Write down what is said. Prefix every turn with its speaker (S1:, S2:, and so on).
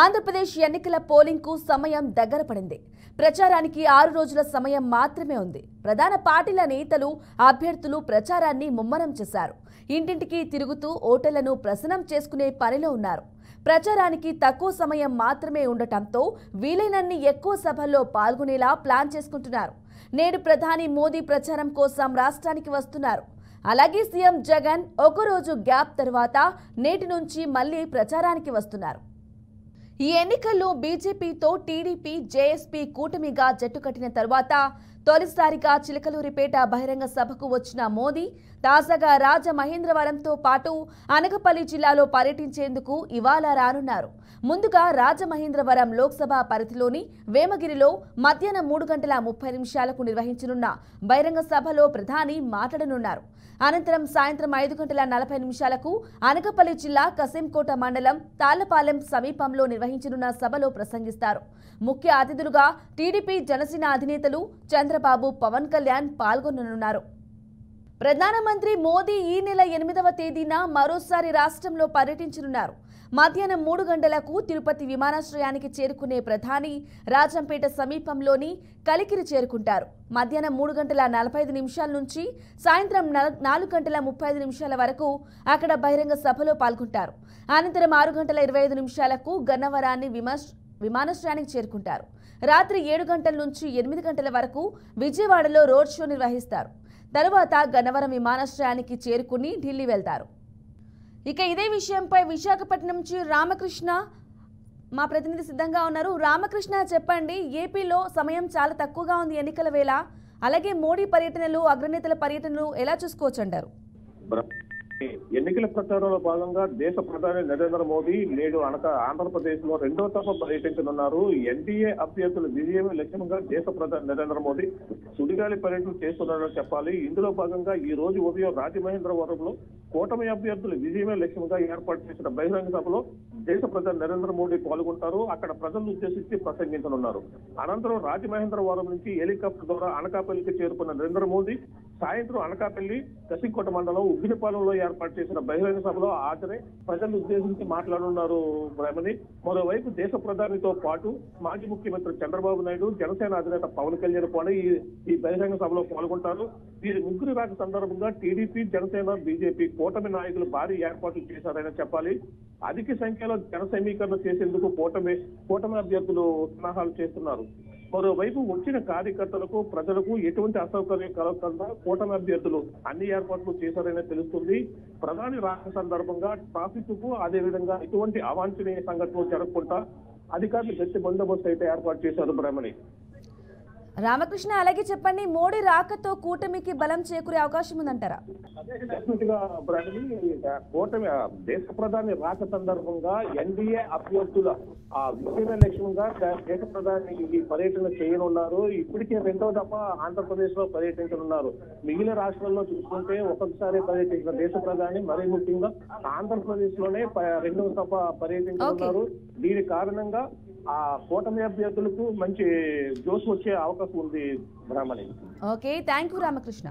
S1: ఆంధ్రప్రదేశ్ ఎన్నికల పోలింగ్ కు సమయం దగ్గర పడింది. ప్రచారానికి 6 రోజుల సమయం మాత్రమే ఉంది. ప్రధాన పార్టీల నేతలు, అభ్యర్థులు ప్రచారాన్ని ముమ్మరం చేశారు. ఇంటింటికి తిరుగుతూ ఓటర్లను ప్రసన్నం చేసుకునే పనిలో ఉన్నారు. ప్రచారానికి తక్కువ సమయం మాత్రమే ఉండటంతో వీలైనన్ని ఎక్కువ సభల్లో పాల్గొనేలా ప్లాన్ చేసుకుంటున్నారు. నేడు ప్రధాని మోదీ ప్రచారం కోసం రాష్ట్రానికి వస్తున్నారు. అలాగే సీఎం జగన్ ఒకరోజు గ్యాప్ తర్వాత నేటి నుంచి మళ్లీ ప్రచారానికి వస్తున్నారు. ఈ ఎన్నికల్లో బీజేపీతో టీడీపీ, జేఎస్పీ కూటమిగా జట్టు కట్టిన తర్వాత తొలిసారిగా చిలకలూరిపేట బహిరంగ సభకు వచ్చిన మోదీ తాజాగా రాజమహేంద్రవరంతో పాటు అనకాపల్లి జిల్లాలో పర్యటించేందుకు ఇవాళ రానున్నారు. ముందుగా రాజమహేంద్రవరం లోక్సభ పరిధిలోని వేమగిరిలో మధ్యాహ్నం 3:30 నిర్వహించనున్న బహిరంగ సభలో ప్రధాని మాట్లాడనున్నారు. అనంతరం సాయంత్రం 5:40 అనకాపల్లి జిల్లా కసింకోట మండలం తాళ్లపాలెం సమీపంలో నిర్వహించనున్న సభలో ప్రసంగిస్తారు. ముఖ్య అతిథులుగా టీడీపీ, జనసేన అధినేతలు చంద్రబాబు, పవన్ కళ్యాణ్ పాల్గొననున్నారు. ప్రధానమంత్రి మోదీ ఈ నెల 8వ తేదీన మరోసారి రాష్ట్రంలో పర్యటించనున్నారు. మధ్యాహ్నం 3 గంటలకు తిరుపతి విమానాశ్రయానికి చేరుకునే ప్రధాని రాజంపేట సమీపంలోని కలికిరి చేరుకుంటారు. మధ్యాహ్నం 3:45 నుంచి సాయంత్రం 4:35 వరకు అక్కడ బహిరంగ సభలో పాల్గొంటారు. అనంతరం 6:25 గన్నవరాన్ని విమానాశ్రయానికి చేరుకుంటారు. రాత్రి 7 గంటల నుంచి 8 గంటల వరకు విజయవాడలో రోడ్ షో నిర్వహిస్తారు. తరువాత గన్నవరం విమానాశ్రయానికి చేరుకుని ఢిల్లీ వెళ్తారు. ఇక ఇదే విషయంపై విశాఖపట్నం నుంచి రామకృష్ణ మా ప్రతినిధి సిద్ధంగా ఉన్నారు. రామకృష్ణ, చెప్పండి, ఏపీలో సమయం చాలా తక్కువగా ఉంది ఎన్నికల వేళ. అలాగే మోడీ పర్యటనలు, అగ్రనేతల పర్యటనలు ఎలా చూసుకోవచ్చంటారు?
S2: ఎన్నికల ప్రచారంలో భాగంగా దేశ ప్రధాని నరేంద్ర మోదీ నేడు ఆంధ్రప్రదేశ్ లో 2వ దఫా పర్యటించనున్నారు. ఎన్డీఏ అభ్యర్థుల విజయమే లక్ష్యంగా దేశ ప్రధాని నరేంద్ర మోదీ సుడిగాలి పర్యటన చేస్తున్నారని చెప్పాలి. ఇందులో భాగంగా ఈ రోజు ఉదయం రాజమహేంద్రవరంలో కూటమి అభ్యర్థుల విజయమే లక్ష్యంగా ఏర్పాటు చేసిన బహిరంగ సభలో దేశ ప్రధాని నరేంద్ర మోదీ పాల్గొంటారు. అక్కడ ప్రజలను ఉద్దేశించి ప్రసంగించనున్నారు. అనంతరం రాజమహేంద్రవరం నుంచి హెలికాప్టర్ ద్వారా అనకాపల్లికి చేరుకున్న నరేంద్ర మోదీ సాయంత్రం అనకాపల్లి, కసింకోట మండలం ఉగ్గినిపాలెంలో ఏర్పాటు చేసిన బహిరంగ సభలో హాజరై ప్రజలను ఉద్దేశించి మాట్లాడున్నారు బ్రహ్మణి. మరోవైపు దేశ ప్రధానితో పాటు మాజీ ముఖ్యమంత్రి చంద్రబాబు నాయుడు, జనసేన అధినేత పవన్ కళ్యాణ్ కూడా ఈ బహిరంగ సభలో పాల్గొంటారు. వీరి ముగ్గురు రాక సందర్భంగా టీడీపీ, జనసేన, బీజేపీ కూటమి నాయకులు భారీ ఏర్పాట్లు చేశారని చెప్పాలి. అధిక సంఖ్యలో జన సమీకరణ చేసేందుకు కూటమి అభ్యర్థులు సన్నాహాలు చేస్తున్నారు. మరోవైపు వచ్చిన కార్యకర్తలకు, ప్రజలకు ఎటువంటి అసౌకర్యం కలగకుండా కూటమి అభ్యర్థులు అన్ని ఏర్పాట్లు చేశారని తెలుస్తుంది. ప్రధాని రాక సందర్భంగా ట్రాఫిక్ కు, అదేవిధంగా ఎటువంటి అవాంఛనీయ సంఘటనలు జరగకుండా అధికారులు గట్టి బందోబస్తు అయితే ఏర్పాటు చేశారు బ్రహ్మణి.
S1: రామకృష్ణ, అలాగే చెప్పండి, మోడీ రాకతో కూటమికి బలం చేకూరే అవకాశం ఉందంటారా?
S2: డెఫినెట్ గా బ్రహ్మణి, కూటమి దేశ ప్రధాని రాక సందర్భంగా ఎన్డీఏ అభ్యర్థుల విజయ లక్ష్యంగా దేశ ప్రధాని ఈ పర్యటన చేయనున్నారు. ఇప్పటికే 2వ దఫా ఆంధ్రప్రదేశ్ లో పర్యటించనున్నారు. మిగిలిన రాష్ట్రాల్లో చూసుకుంటే ఒక్కొక్కసారి పర్యటించిన దేశ ప్రధాని మరీ ముఖ్యంగా ఆంధ్రప్రదేశ్ లోనే 2వ దఫా పర్యటించనున్నారు. దీని కారణంగా ఆ కూటమి అభ్యర్థులకు మంచి జోష్ వచ్చే అవకాశం ఉంది Brahmani.
S1: Okay, thank you Ramakrishna.